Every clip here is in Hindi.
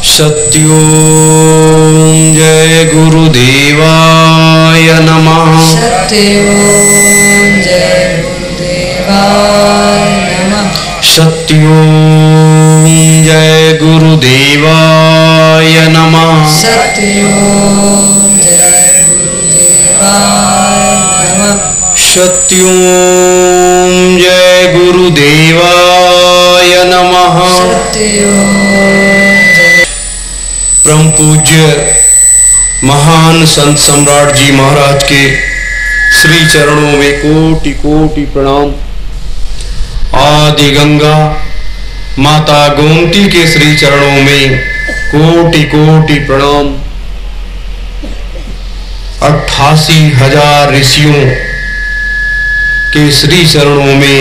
सत्यों जय गुरुदेवाय नमः। सत्यों जय गुरुदेवाय नमः। सत्यों जय गुरुदेवाय नमः। सत्यों जय गुरुदेवाय नमः। सत्यों जय गुरुदेवाय नमः। सत्यों परम पूज्य महान संत सम्राट जी महाराज के श्री चरणों में कोटि कोटि प्रणाम। आदि गंगा माता गोमती के श्री चरणों में कोटि कोटि प्रणाम। 88,000 ऋषियों के श्री चरणों में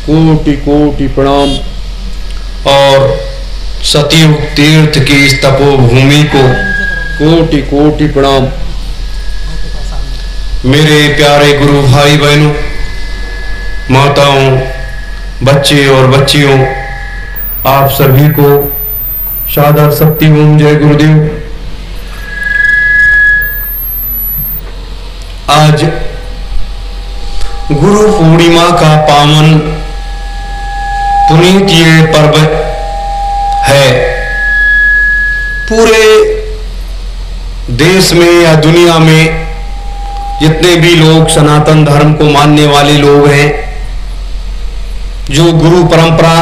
कोटि कोटि प्रणाम। और सतयुग तीर्थ की इस तपोभूमि को कोटि कोटि प्रणाम। मेरे प्यारे गुरु भाई बहनों, माताओं, बच्चे और बच्चियों, आप सभी को सादर सत्यों जय गुरुदेव। आज गुरु पूर्णिमा का पावन पुनीत ये पर्व है। पूरे देश में या दुनिया में जितने भी लोग सनातन धर्म को मानने वाले लोग हैं, जो गुरु परंपरा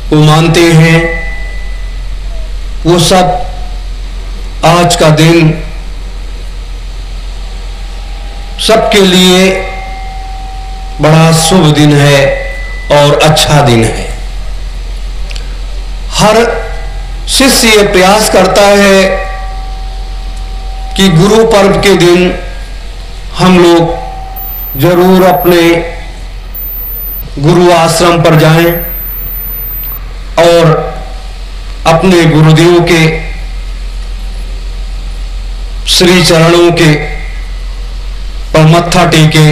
को मानते हैं, वो सब आज का दिन सबके लिए बड़ा शुभ दिन है और अच्छा दिन है। हर शिष्य ये प्रयास करता है कि गुरु पर्व के दिन हम लोग जरूर अपने गुरु आश्रम पर जाएं और अपने गुरुदेव के श्री चरणों के पर मत्था टेके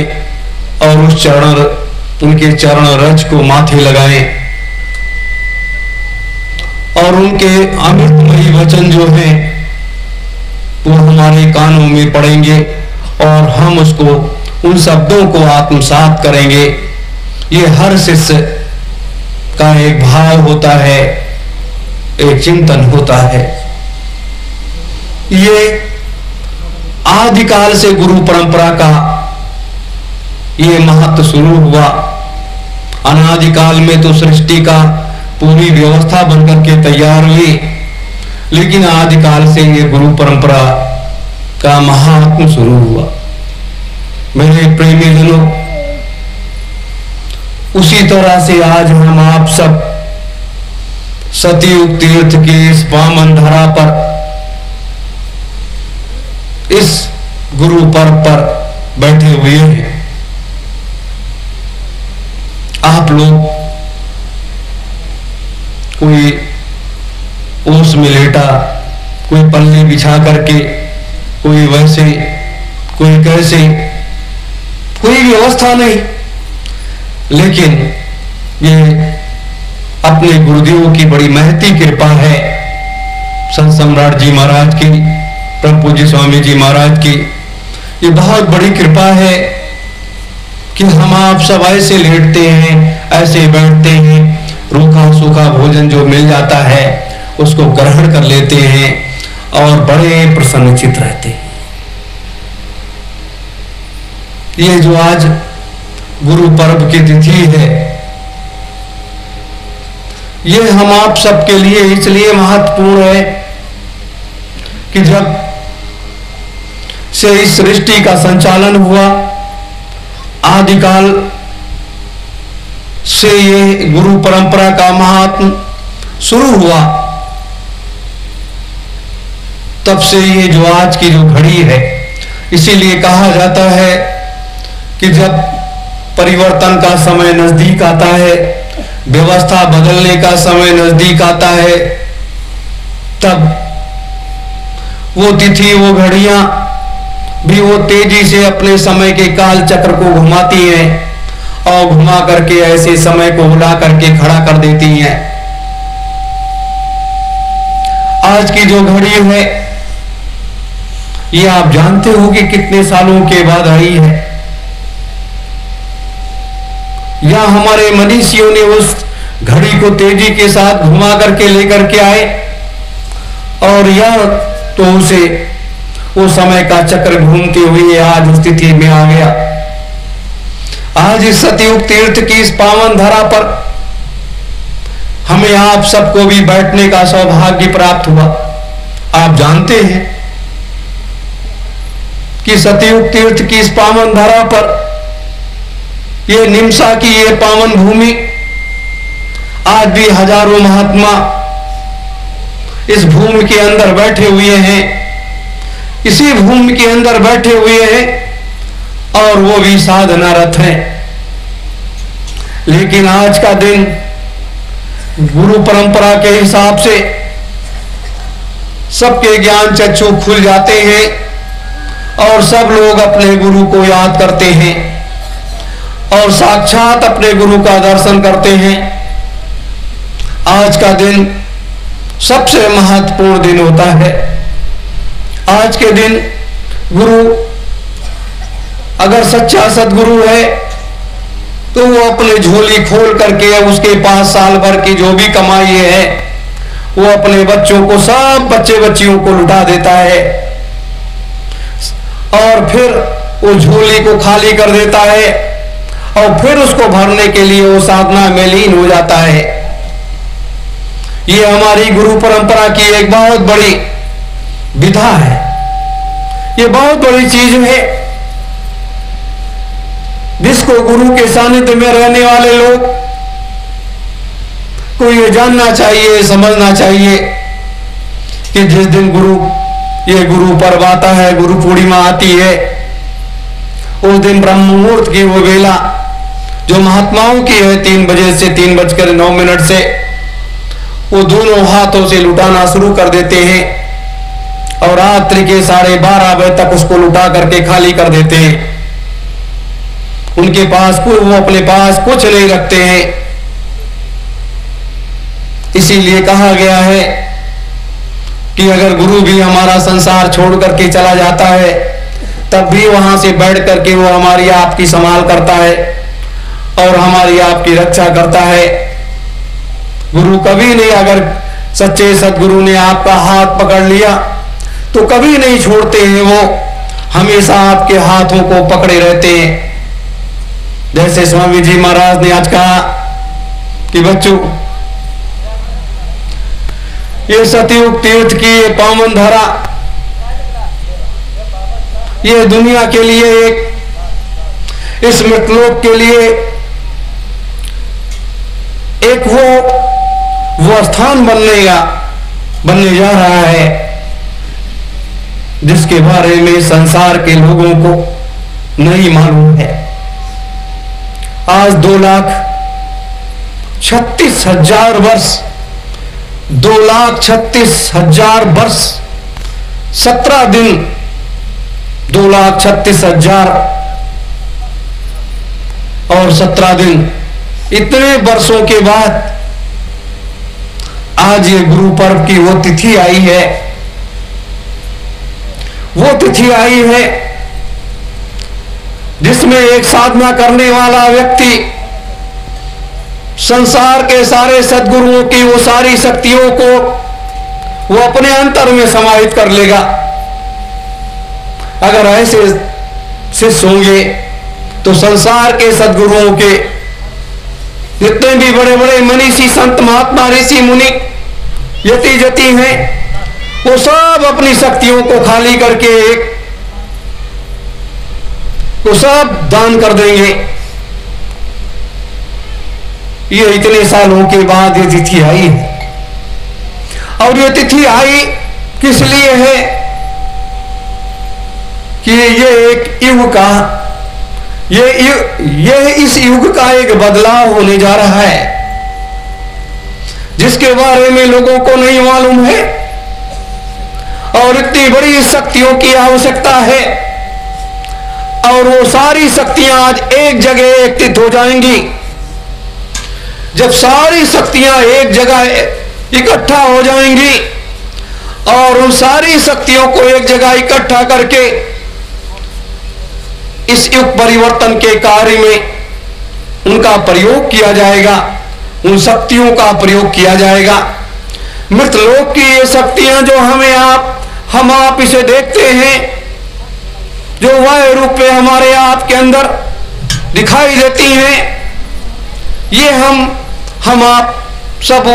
और उनके चरण रज को माथे लगाएं और उनके अमृतमयी वचन जो हैं वो हमारे कानों में पड़ेंगे और हम उसको उन शब्दों को आत्मसात करेंगे। ये हर शिष्य का एक भाव होता है, एक चिंतन होता है। ये आदिकाल से गुरु परंपरा का ये महत्व शुरू हुआ। अनादिकाल में तो सृष्टि का पूरी व्यवस्था बनकर के तैयार हुई, लेकिन आदिकाल से ये गुरु परंपरा का महात्म शुरू हुआ। मेरे प्रेमी जनों, उसी तरह से आज हम आप सब सतयुग तीर्थ की इस पावन धरा पर इस गुरु पर्व पर बैठे हुए हैं। आप लोग कोई ओस में लेटा, कोई पल्ली बिछा करके, कोई वैसे, कोई कैसे, कोई व्यवस्था नहीं, लेकिन ये अपने गुरुदेव की बड़ी महती कृपा है। संत सम्राट जी महाराज की, परम पूज्य स्वामी जी महाराज की ये बहुत बड़ी कृपा है कि हम आप सब ऐसे लेटते हैं, ऐसे बैठते हैं, रूखा सूखा भोजन जो मिल जाता है उसको ग्रहण कर लेते हैं और बड़े प्रसन्नचित रहते हैं। ये जो आज गुरु पर्व की तिथि है, ये हम आप सबके लिए इसलिए महत्वपूर्ण है कि जब से इस सृष्टि का संचालन हुआ, आदिकाल से ये गुरु परंपरा का महात्म शुरू हुआ, तब से ये जो आज की जो घड़ी है, इसीलिए कहा जाता है कि जब परिवर्तन का समय नजदीक आता है, व्यवस्था बदलने का समय नजदीक आता है, तब वो तिथि, वो घड़ियां भी वो तेजी से अपने समय के काल चक्र को घुमाती हैं और घुमा करके ऐसे समय को बुला करके खड़ा कर देती हैं। आज की जो घड़ी है ये आप जानते हो कि कितने सालों के बाद आई है। या हमारे मनीषियों ने उस घड़ी को तेजी के साथ घुमा करके लेकर के आए और यह तो उसे वो समय का चक्र घूमते हुए आज स्थिति में आ गया। आज इस सतयुग तीर्थ की इस पावन धरा पर हमें आप सबको भी बैठने का सौभाग्य प्राप्त हुआ। आप जानते हैं कि सतयुग तीर्थ की इस पावन धरा पर ये निमसा की ये पावन भूमि आज भी हजारों महात्मा इस भूमि के अंदर बैठे हुए हैं, इसी भूमि के अंदर बैठे हुए हैं और वो भी साधनारत हैं। लेकिन आज का दिन गुरु परंपरा के हिसाब से सबके ज्ञान चक्षु खुल जाते हैं और सब लोग अपने गुरु को याद करते हैं और साक्षात अपने गुरु का दर्शन करते हैं। आज का दिन सबसे महत्वपूर्ण दिन होता है। आज के दिन गुरु अगर सच्चा सदगुरु है तो वो अपने झोली खोल करके उसके पास साल भर की जो भी कमाई है वो अपने बच्चों को, सब बच्चे बच्चियों को लुटा देता है और फिर वो झोली को खाली कर देता है और फिर उसको भरने के लिए वो साधना में लीन हो जाता है। ये हमारी गुरु परंपरा की एक बहुत बड़ी विधा है, ये बहुत बड़ी चीज है जिसको गुरु के सानिध्य में रहने वाले लोग को ये जानना चाहिए, समझना चाहिए कि जिस दिन ये गुरु पर्व आता है, गुरु पूर्णिमा आती है, उस दिन ब्रह्म मुहूर्त की वो वेला जो महात्माओं की है 3 बजे से 3:09 से वो दोनों हाथों से लुटाना शुरू कर देते हैं और रात्रि के 12:30 बजे तक उसको लुटा करके खाली कर देते हैं। उनके पास वो अपने पास कुछ नहीं रखते हैं। इसीलिए कहा गया है कि अगर गुरु भी हमारा संसार छोड़ करके चला जाता है तब भी वहां से बैठ करके वो हमारी आपकी संभाल करता है और हमारी आपकी रक्षा करता है। गुरु कभी नहीं, अगर सच्चे सदगुरु ने आपका हाथ पकड़ लिया तो कभी नहीं छोड़ते हैं, वो हमेशा आपके हाथों को पकड़े रहते हैं। जैसे स्वामी जी महाराज ने आज कहा कि बच्चों, ये सतयुग तीर्थ की ये पावन धारा ये दुनिया के लिए एक, इस मृतलोक के लिए एक वो स्थान बनने जा रहा है जिसके बारे में संसार के लोगों को नहीं मालूम है। आज 2,36,000 वर्ष 2,36,000 वर्ष 17 दिन 2,36,000 और 17 दिन, इतने वर्षों के बाद आज ये गुरु पर्व की वो तिथि आई है। वो तिथि आई है जिसमें एक साधना करने वाला व्यक्ति संसार के सारे सद्गुरुओं की वो सारी शक्तियों को वो अपने अंतर में समाहित कर लेगा। अगर ऐसे शिष्य होंगे तो संसार के सद्गुरुओं के जितने भी बड़े बड़े मनीषी संत महात्मा ऋषि मुनि यति जति हैं वो सब अपनी शक्तियों को खाली करके वो सब दान कर देंगे। ये इतने सालों के बाद ये तिथि आई है और ये तिथि आई किस लिए है कि ये एक युग का ये इस युग का एक बदलाव होने जा रहा है जिसके बारे में लोगों को नहीं मालूम है और इतनी बड़ी शक्तियों की आवश्यकता है और वो सारी शक्तियां आज एक जगह एकत्रित हो जाएंगी। जब सारी शक्तियां एक जगह इकट्ठा हो जाएंगी और उन सारी शक्तियों को एक जगह इकट्ठा करके इस युग परिवर्तन के कार्य में उनका प्रयोग किया जाएगा, उन शक्तियों का प्रयोग किया जाएगा। मृतलोक की ये शक्तियां जो हम आप इसे देखते हैं, जो वह रूप में हमारे आप के अंदर दिखाई देती हैं, ये हम आप सब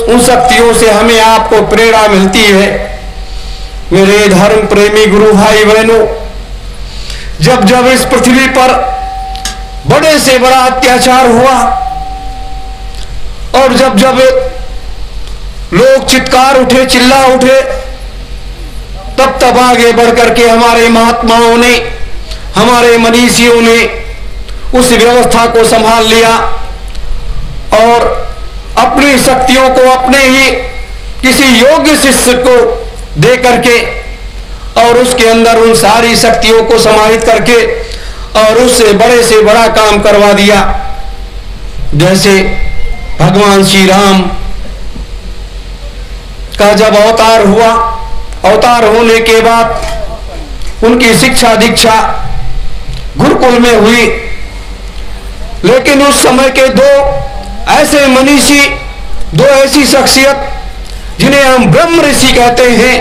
उन शक्तियों से हमें आपको प्रेरणा मिलती है। मेरे धर्म प्रेमी गुरु भाई बहनों, जब जब इस पृथ्वी पर बड़े से बड़ा अत्याचार हुआ और जब जब लोग चित्कार उठे, चिल्ला उठे, तब तब आगे बढ़कर के हमारे महात्माओं ने, हमारे मनीषियों ने उस व्यवस्था को संभाल लिया और अपनी शक्तियों को अपने ही किसी योग्य शिष्य को दे करके और उसके अंदर उन सारी शक्तियों को समाहित करके और उससे बड़े से बड़ा काम करवा दिया। जैसे भगवान श्री राम का जब अवतार हुआ, अवतार होने के बाद उनकी शिक्षा दीक्षा गुरुकुल में हुई, लेकिन उस समय के दो ऐसे मनीषी, दो ऐसी शख्सियत जिन्हें हम ब्रह्म ऋषि कहते हैं,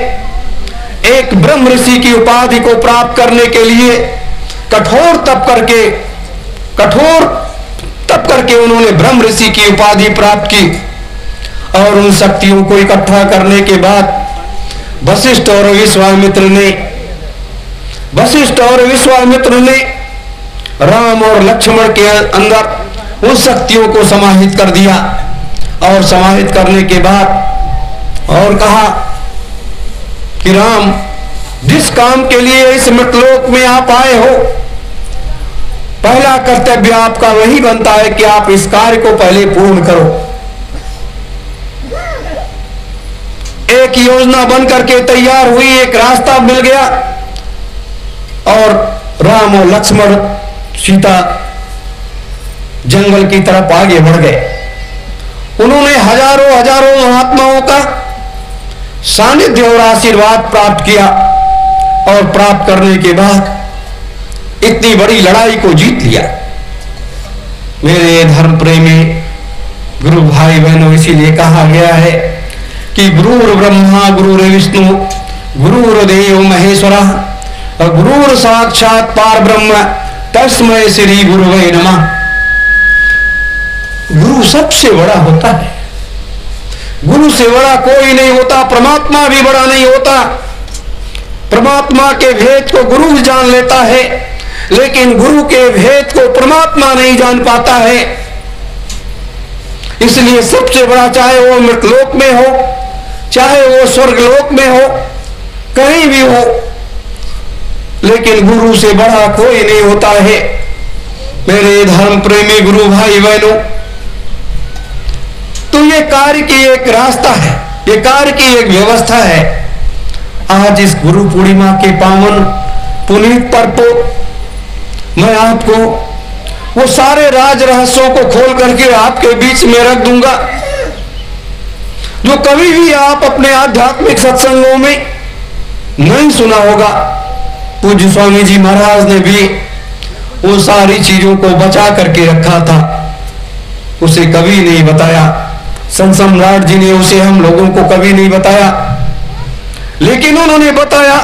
एक ब्रह्म ऋषि की उपाधि को प्राप्त करने के लिए कठोर तप करके उन्होंने ब्रह्म ऋषि की उपाधि प्राप्त की और उन शक्तियों को इकट्ठा करने के बाद वशिष्ठ और विश्वामित्र ने राम और लक्ष्मण के अंदर उन शक्तियों को समाहित कर दिया और समाहित करने के बाद और कहा कि राम, जिस काम के लिए इस मृतलोक में आप आए हो, पहला कर्तव्य आपका वही बनता है कि आप इस कार्य को पहले पूर्ण करो। एक योजना बन करके तैयार हुई, एक रास्ता मिल गया और राम और लक्ष्मण सीता जंगल की तरफ आगे बढ़ गए। उन्होंने हजारों महात्माओं का सानिध्य और आशीर्वाद प्राप्त किया और प्राप्त करने के बाद इतनी बड़ी लड़ाई को जीत लिया। मेरे धर्म प्रेमी गुरु भाई बहनों, इसीलिए कहा गया है कि गुरुर् ब्रह्मा गुरुर्विष्णु गुरुर्देव महेश्वरः और गुरुर् साक्षात् परब्रह्म तस्मै श्री गुरुवे नमः। गुरु सबसे बड़ा होता है, गुरु से बड़ा कोई नहीं होता, परमात्मा भी बड़ा नहीं होता। परमात्मा के भेद को गुरु भी जान लेता है, लेकिन गुरु के भेद को परमात्मा नहीं जान पाता है। इसलिए सबसे बड़ा, चाहे वो मृतलोक में हो, चाहे वो स्वर्गलोक में हो, कहीं भी हो, लेकिन गुरु से बड़ा कोई नहीं होता है। मेरे धर्म प्रेमी गुरु भाई बहनों, तो ये कार्य की एक रास्ता है, ये कार्य की एक व्यवस्था है। आज इस गुरु पूर्णिमा के पावन पुनीत पर्व को मैं आपको वो सारे राज रहस्यों को खोल करके आपके बीच में रख दूंगा, जो कभी भी आप अपने आध्यात्मिक सत्संगों में नहीं सुना होगा। पूज्य स्वामी जी महाराज ने भी वो सारी चीजों को बचा करके रखा था, उसे कभी नहीं बताया। संत सम्राट जी ने उसे हम लोगों को कभी नहीं बताया, लेकिन उन्होंने बताया।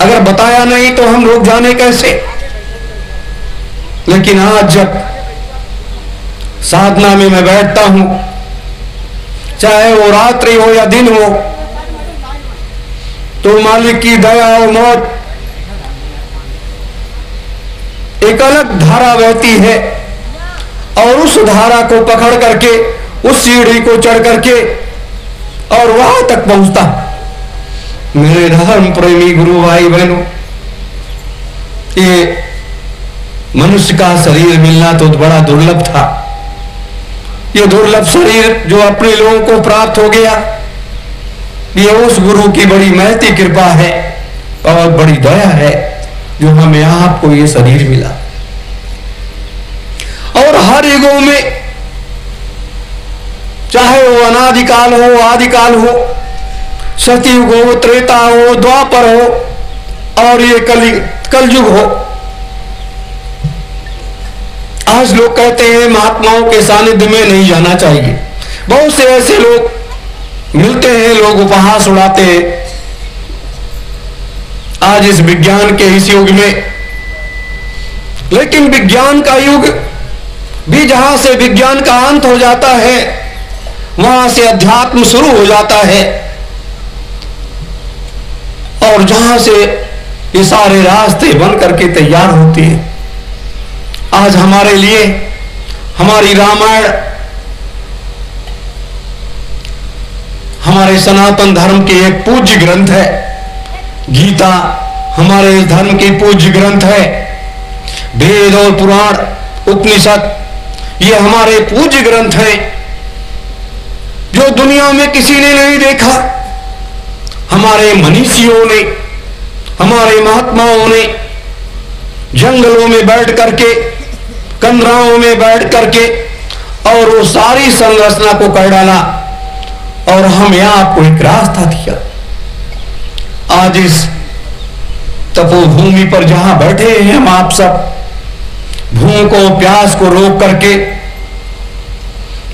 अगर बताया नहीं तो हम लोग जाने कैसे। लेकिन आज जब साधना में मैं बैठता हूं, चाहे वो रात्रि हो या दिन हो, तो मालिक की दया और मौज एक अलग धारा बहती है और उस धारा को पकड़ करके, उस सीढ़ी को चढ़ करके और वहां तक पहुंचता। मेरे धर्म प्रेमी गुरु भाई बहनों, ये मनुष्य का शरीर मिलना तो बड़ा दुर्लभ था। ये दुर्लभ शरीर जो अपने लोगों को प्राप्त हो गया, ये उस गुरु की बड़ी महती कृपा है और बड़ी दया है जो हमें आपको ये शरीर मिला। और हर युगों में, चाहे वो अनादिकाल हो, आदिकाल हो, सतयुग हो, त्रेता हो, द्वापर हो और ये कलयुग हो। आज लोग कहते हैं महात्माओं के सानिध्य में नहीं जाना चाहिए। बहुत से ऐसे लोग मिलते हैं, लोग उपहास उड़ाते हैं। आज इस विज्ञान के इस युग में, लेकिन विज्ञान का युग भी जहां से विज्ञान का अंत हो जाता है वहां से अध्यात्म शुरू हो जाता है, और जहां से ये सारे रास्ते बन करके तैयार होते हैं। आज हमारे लिए हमारी रामायण हमारे सनातन धर्म के एक पूज्य ग्रंथ है। गीता हमारे इस धर्म की पूज्य ग्रंथ है। वेद और पुराण, उपनिषद ये हमारे पूज्य ग्रंथ हैं जो दुनिया में किसी ने नहीं देखा। हमारे मनीषियों ने, हमारे महात्माओं ने जंगलों में बैठ करके, कंदराओं में बैठ करके और वो सारी संरचना को कर डाला और हम यहां आपको एक रास्ता दिया। आज इस तपोभूमि पर जहां बैठे हैं हम आप सब, भूख और प्यास को रोक करके,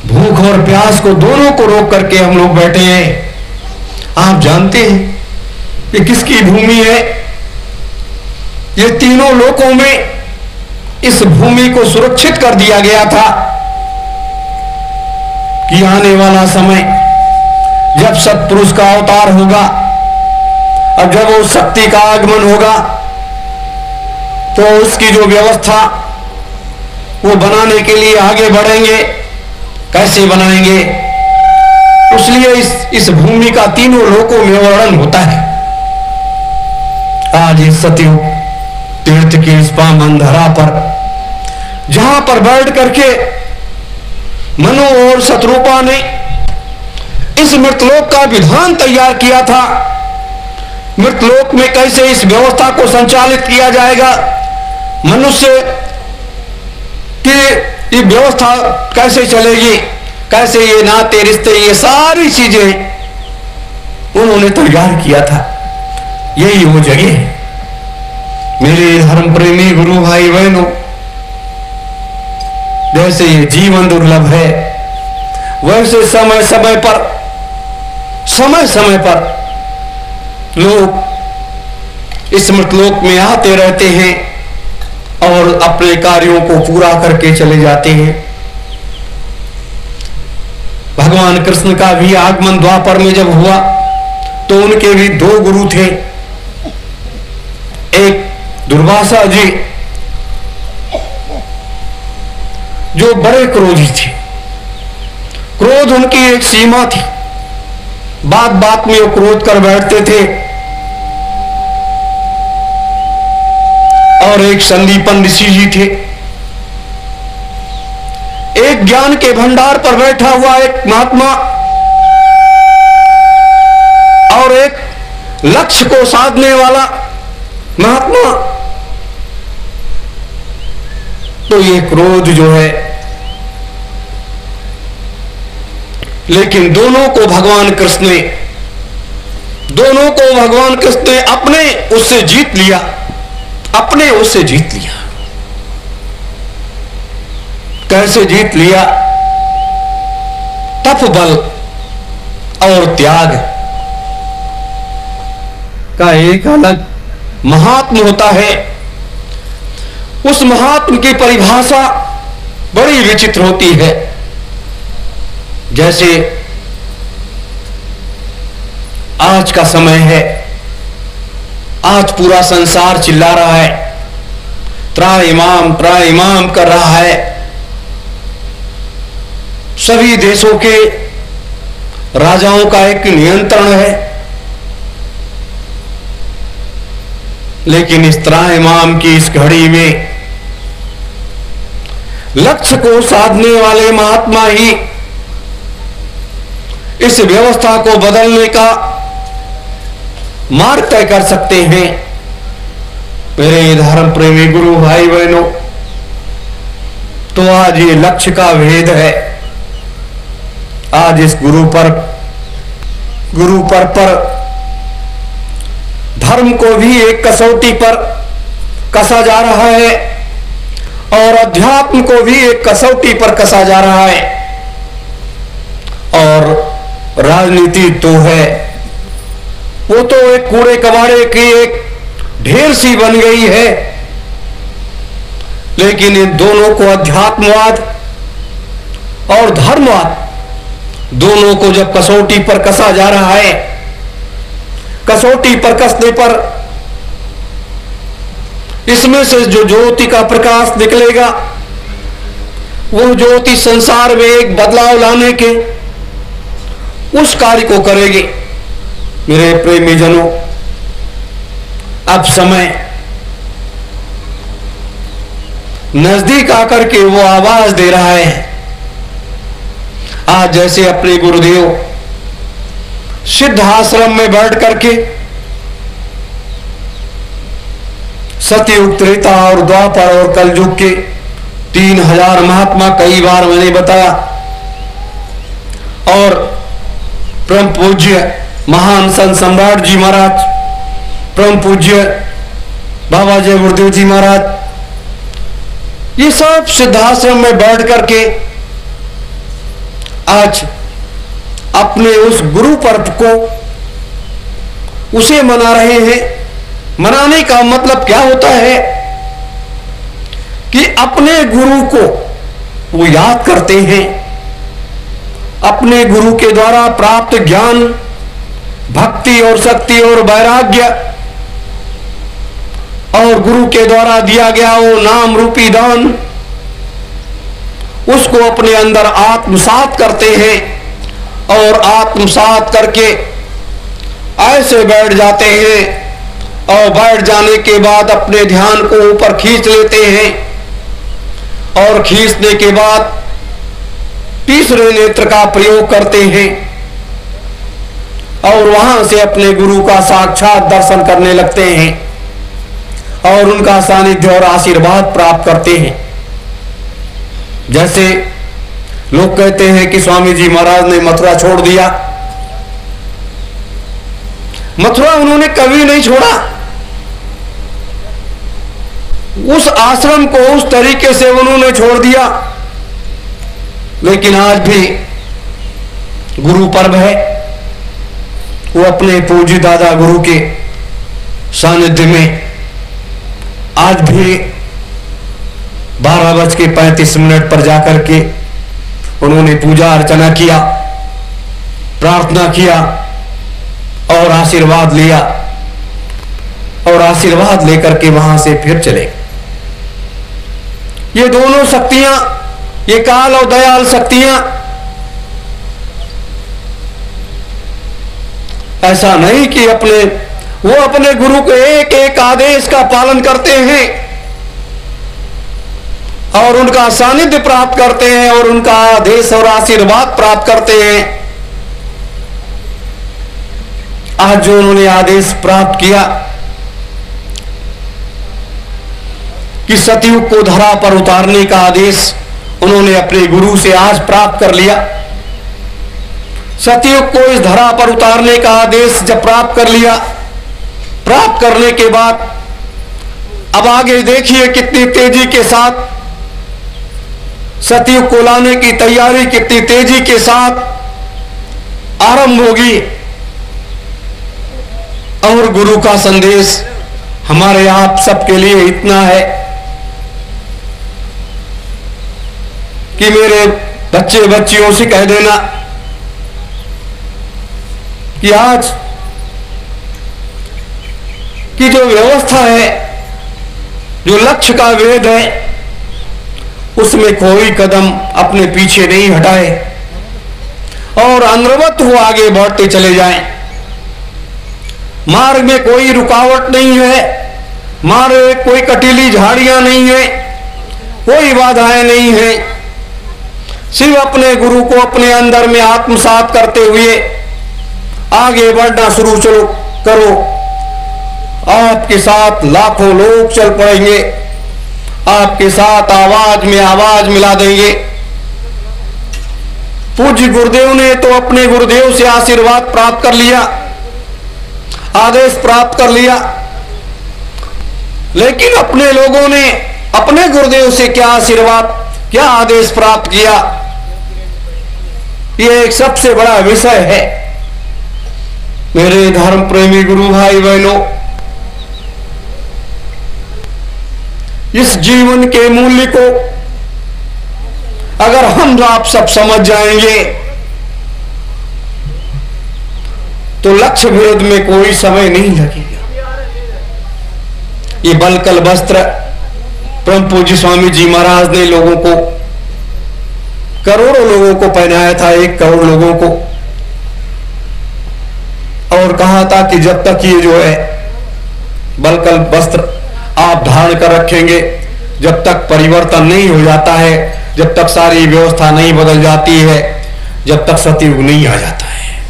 भूख और प्यास को दोनों को रोक करके हम लोग बैठे हैं। आप जानते हैं ये किसकी भूमि है? ये तीनों लोकों में इस भूमि को सुरक्षित कर दिया गया था कि आने वाला समय जब सत्पुरुष का अवतार होगा और जब वो शक्ति का आगमन होगा तो उसकी जो व्यवस्था वो बनाने के लिए आगे बढ़ेंगे। कैसे बनाएंगे? इसलिए इस भूमि का तीनों लोकों में वर्णन होता है। आज इस सतयुग तीर्थ की इस पावन धरा पर जहां पर बैठ करके मनु और शत्रुपा ने इस मृतलोक का विधान तैयार किया था, मृतलोक में कैसे इस व्यवस्था को संचालित किया जाएगा, मनुष्य की ये व्यवस्था कैसे चलेगी, कैसे ये नाते रिश्ते, ये सारी चीजें उन्होंने तैयार किया था। यही वो जगह है। मेरे धर्म प्रेमी गुरु भाई बहनों, जैसे ये जीवन दुर्लभ है वैसे समय समय पर लोग इस मृतलोक में आते रहते हैं और अपने कार्यों को पूरा करके चले जाते हैं। भगवान कृष्ण का भी आगमन द्वापर में जब हुआ तो उनके भी दो गुरु थे। एक दुर्वासा जी जो बड़े क्रोधी थे, क्रोध उनकी एक सीमा थी, बात बात में वो क्रोध कर बैठते थे। और एक संदीपन ऋषि जी थे, एक ज्ञान के भंडार पर बैठा हुआ एक महात्मा और एक लक्ष्य को साधने वाला महात्मा। तो ये क्रोध जो है, लेकिन दोनों को भगवान कृष्ण ने अपने उससे जीत लिया, अपने उससे जीत लिया। कैसे जीत लिया? तप बल और त्याग का एक अलग महात्म होता है। उस महात्म की परिभाषा बड़ी विचित्र होती है। जैसे आज का समय है, आज पूरा संसार चिल्ला रहा है, त्राइमाम कर रहा है। सभी देशों के राजाओं का एक नियंत्रण है, लेकिन इस त्राइमाम की इस घड़ी में लक्ष्य को साधने वाले महात्मा ही इस व्यवस्था को बदलने का मार्ग तय कर सकते हैं। मेरे धर्म प्रेमी गुरु भाई बहनों, तो आज ये लक्ष्य का भेद है। आज इस गुरु पर गुरु पर धर्म को भी एक कसौटी पर कसा जा रहा है और अध्यात्म को भी एक कसौटी पर कसा जा रहा है। और राजनीति तो है, वो तो एक कूड़े कबाड़े की एक ढेर सी बन गई है। लेकिन इन दोनों को, अध्यात्मवाद और धर्मवाद, दोनों को जब कसौटी पर कसा जा रहा है, कसौटी पर कसने पर इसमें से जो ज्योति का प्रकाश निकलेगा, वो ज्योति संसार में एक बदलाव लाने के उस कार्य को करेगी। मेरे प्रेमी जनों, अब समय नजदीक आकर के वो आवाज दे रहा है। आज जैसे अपने गुरुदेव सिद्ध आश्रम में बैठ करके सतयुग, त्रेता और द्वापर और कलयुग के 3000 महात्मा, कई बार मैंने बताया, और परम पूज्य महान संत सम्राट जी महाराज, परम पूज्य बाबा जय गुरुदेव जी महाराज, ये सब सिद्धाश्रम में बैठ करके आज अपने उस गुरु पर्व को, उसे मना रहे हैं। मनाने का मतलब क्या होता है कि अपने गुरु को वो याद करते हैं, अपने गुरु के द्वारा प्राप्त ज्ञान, भक्ति और शक्ति और वैराग्य, और गुरु के द्वारा दिया गया वो नाम रूपी दान, उसको अपने अंदर आत्मसात करते हैं और आत्मसात करके ऐसे बैठ जाते हैं। और बैठ जाने के बाद अपने ध्यान को ऊपर खींच लेते हैं और खींचने के बाद तीसरे नेत्र का प्रयोग करते हैं और वहां से अपने गुरु का साक्षात दर्शन करने लगते हैं और उनका सानिध्य और आशीर्वाद प्राप्त करते हैं। जैसे लोग कहते हैं कि स्वामी जी महाराज ने मथुरा छोड़ दिया। मथुरा उन्होंने कभी नहीं छोड़ा। उस आश्रम को उस तरीके से उन्होंने छोड़ दिया। लेकिन आज भी गुरु पर्व है, वो अपने पूज्य दादा गुरु के सानिध्य में आज भी 12:35 पर जाकर के उन्होंने पूजा अर्चना किया, प्रार्थना किया और आशीर्वाद लिया और आशीर्वाद लेकर के वहां से फिर चले। ये दोनों शक्तियां, ये काल और दयाल शक्तियां, ऐसा नहीं कि वो अपने गुरु के एक एक आदेश का पालन करते हैं और उनका सानिध्य प्राप्त करते हैं और उनका आदेश और आशीर्वाद प्राप्त करते हैं। आज जो उन्होंने आदेश प्राप्त किया कि सतयुग को धरा पर उतारने का आदेश उन्होंने अपने गुरु से आज प्राप्त कर लिया। सतयुग को इस धरा पर उतारने का आदेश जब प्राप्त कर लिया, प्राप्त करने के बाद अब आगे देखिए कितनी तेजी के साथ सतयुग को लाने की तैयारी कितनी तेजी के साथ आरंभ होगी। और गुरु का संदेश हमारे आप सबके लिए इतना है कि मेरे बच्चे बच्चियों से कह देना कि आज की जो व्यवस्था है, जो लक्ष्य का वेद है, उसमें कोई कदम अपने पीछे नहीं हटाए और अनवरत हो आगे बढ़ते चले जाएं। मार्ग में कोई रुकावट नहीं है, मार्ग में कोई कटीली झाड़ियां नहीं है, कोई बाधाएं नहीं है। सिर्फ अपने गुरु को अपने अंदर में आत्मसात करते हुए आगे बढ़ना शुरू करो। आपके साथ लाखों लोग चल पड़ेंगे, आपके साथ आवाज में आवाज मिला देंगे पूज्य गुरुदेव ने तो अपने गुरुदेव से आशीर्वाद प्राप्त कर लिया, आदेश प्राप्त कर लिया, लेकिन अपने लोगों ने अपने गुरुदेव से क्या आशीर्वाद, क्या आदेश प्राप्त किया, यह एक सबसे बड़ा विषय है। मेरे धर्म प्रेमी गुरु भाई बहनों, इस जीवन के मूल्य को अगर हम आप सब समझ जाएंगे तो लक्ष्य विरोध में कोई समय नहीं लगेगा। ये बलकल वस्त्र परम पूज्य स्वामी जी महाराज ने लोगों को, करोड़ों लोगों को पहनाया था, 1 करोड़ लोगों को, और कहा था कि जब तक ये जो है बलकल वस्त्र आप धारण कर रखेंगे, जब तक परिवर्तन नहीं हो जाता है, जब तक सारी व्यवस्था नहीं बदल जाती है, जब तक सतयुग नहीं आ जाता है।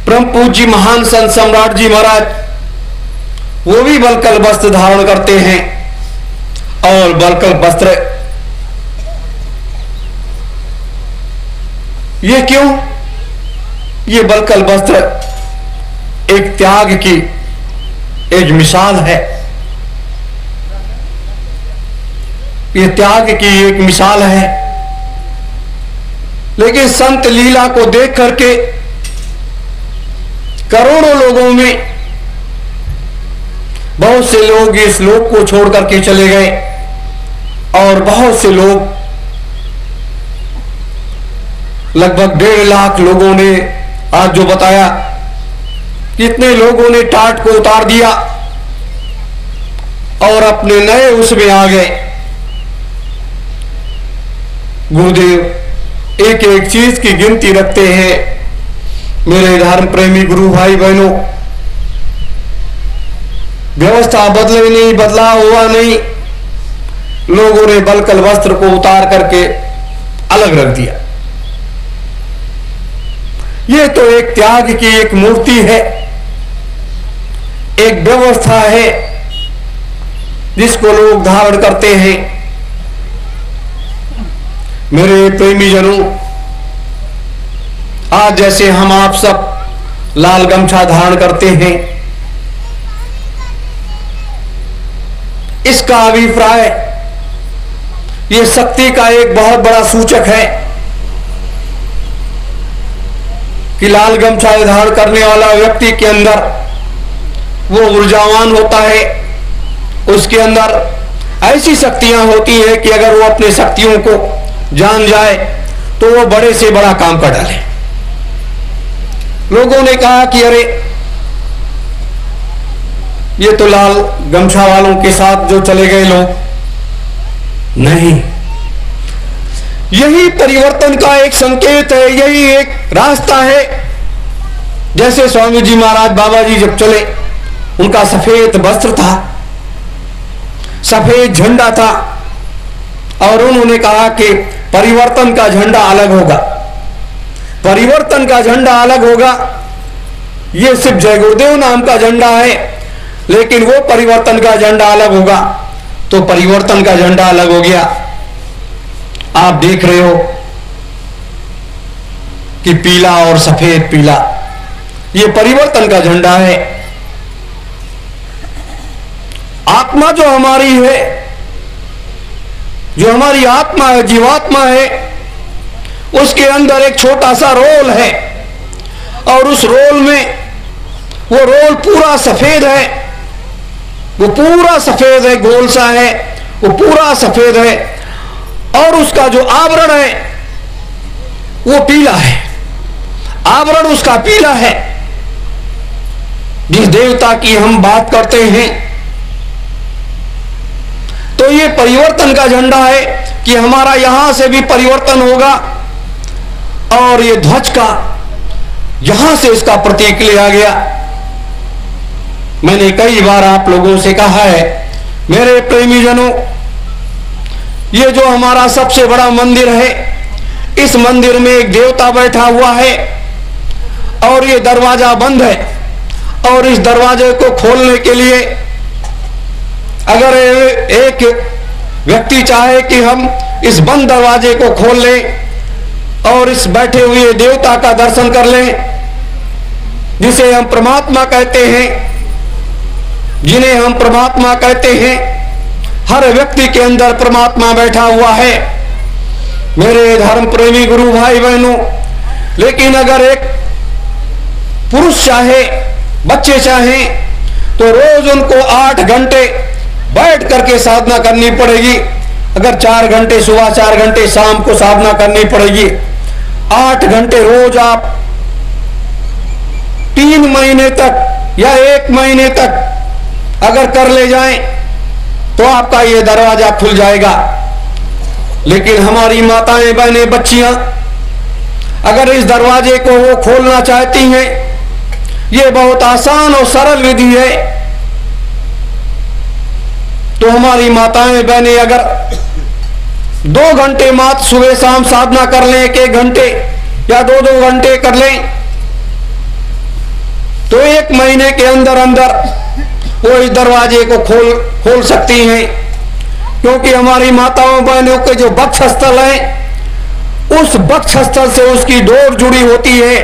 परम पूज्य महान संत सम्राट जी महाराज वो भी बलकल वस्त्र धारण करते हैं, और बलकल वस्त्र ये क्यों? ये बलकल वस्त्र एक त्याग की एक मिसाल है, ये त्याग की एक मिसाल है। लेकिन संत लीला को देख करके करोड़ों लोगों में बहुत से लोग इस लोक को छोड़ करके चले गए, और बहुत से लोग, लगभग 1.5 लाख लोगों ने आज जो बताया, कितने लोगों ने टाट को उतार दिया और अपने नए उसमें आ गए। गुरुदेव एक एक चीज की गिनती रखते हैं। मेरे धर्म प्रेमी गुरु भाई बहनों, व्यवस्था बदले नहीं, बदलाव हुआ नहीं, लोगों ने बलकल वस्त्र को उतार करके अलग रख दिया। ये तो एक त्याग की एक मूर्ति है, एक व्यवस्था है जिसको लोग धारण करते हैं। मेरे प्रेमी जनों, आज जैसे हम आप सब लाल गमछा धारण करते हैं, इसका अभिप्राय ये शक्ति का एक बहुत बड़ा सूचक है कि लाल गमछा धारण करने वाला व्यक्ति के अंदर वो ऊर्जावान होता है, उसके अंदर ऐसी शक्तियां होती है कि अगर वो अपने शक्तियों को जान जाए तो वो बड़े से बड़ा काम कर डाले। लोगों ने कहा कि अरे ये तो लाल गमछा वालों के साथ जो चले गए लोग, नहीं, यही परिवर्तन का एक संकेत है, यही एक रास्ता है। जैसे स्वामी जी महाराज बाबा जी जब चले, उनका सफेद वस्त्र था, सफेद झंडा था, और उन्होंने कहा कि परिवर्तन का झंडा अलग होगा, परिवर्तन का झंडा अलग होगा। ये सिर्फ जय गुरुदेव नाम का झंडा है, लेकिन वो परिवर्तन का झंडा अलग होगा। तो परिवर्तन का झंडा अलग हो गया। आप देख रहे हो कि पीला और सफेद, पीला ये परिवर्तन का झंडा है। आत्मा जो हमारी है, जो हमारी आत्मा है, जीवात्मा है, उसके अंदर एक छोटा सा रोल है, और उस रोल में वो रोल पूरा सफेद है, वो पूरा सफेद है, गोल सा है, वो पूरा सफेद है, और उसका जो आवरण है वो पीला है, आवरण उसका पीला है। जिस देवता की हम बात करते हैं, तो ये परिवर्तन का झंडा है कि हमारा यहां से भी परिवर्तन होगा, और ये ध्वज का यहां से इसका प्रतीक लिया गया। मैंने कई बार आप लोगों से कहा है, मेरे प्रेमी जनों, ये जो हमारा सबसे बड़ा मंदिर है, इस मंदिर में एक देवता बैठा हुआ है, और ये दरवाजा बंद है, और इस दरवाजे को खोलने के लिए अगर एक व्यक्ति चाहे कि हम इस बंद दरवाजे को खोल लें और इस बैठे हुए देवता का दर्शन कर लें, जिसे हम परमात्मा कहते हैं, जिन्हें हम परमात्मा कहते हैं। हर व्यक्ति के अंदर परमात्मा बैठा हुआ है मेरे धर्म प्रेमी गुरु भाई बहनों। लेकिन अगर एक पुरुष चाहे, बच्चे चाहें, तो रोज उनको 8 घंटे बैठ करके साधना करनी पड़ेगी। अगर 4 घंटे सुबह, 4 घंटे शाम को साधना करनी पड़ेगी। 8 घंटे रोज आप 3 महीने तक या 1 महीने तक अगर कर ले जाएं तो आपका ये दरवाजा खुल जाएगा। लेकिन हमारी माताएं, बहनें, बच्चियां अगर इस दरवाजे को वो खोलना चाहती हैं, ये बहुत आसान और सरल विधि है। तो हमारी माताएं, बहनें अगर 2 घंटे मात्र सुबह शाम साधना कर लें, 1-1 घंटे या 2-2 घंटे कर लें, तो 1 महीने के अंदर अंदर वो इस दरवाजे को खोल सकती हैं। क्योंकि हमारी माताओं बहनों के जो वक्षस्थल है, उस वक्षस्थल से उसकी डोर जुड़ी होती है।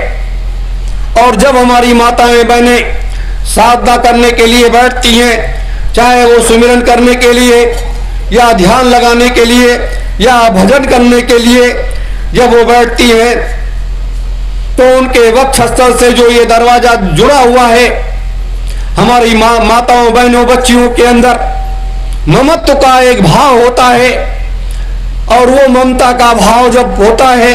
और जब हमारी माताएं बहनें साधना करने के लिए बैठती हैं, चाहे वो सुमिरन करने के लिए या ध्यान लगाने के लिए या भजन करने के लिए जब वो बैठती हैं, तो उनके वक्षस्थल से जो ये दरवाजा जुड़ा हुआ है, हमारी माताओं, बहनों, बच्चियों के अंदर ममत्व का एक भाव होता है। और वो ममता का भाव जब होता है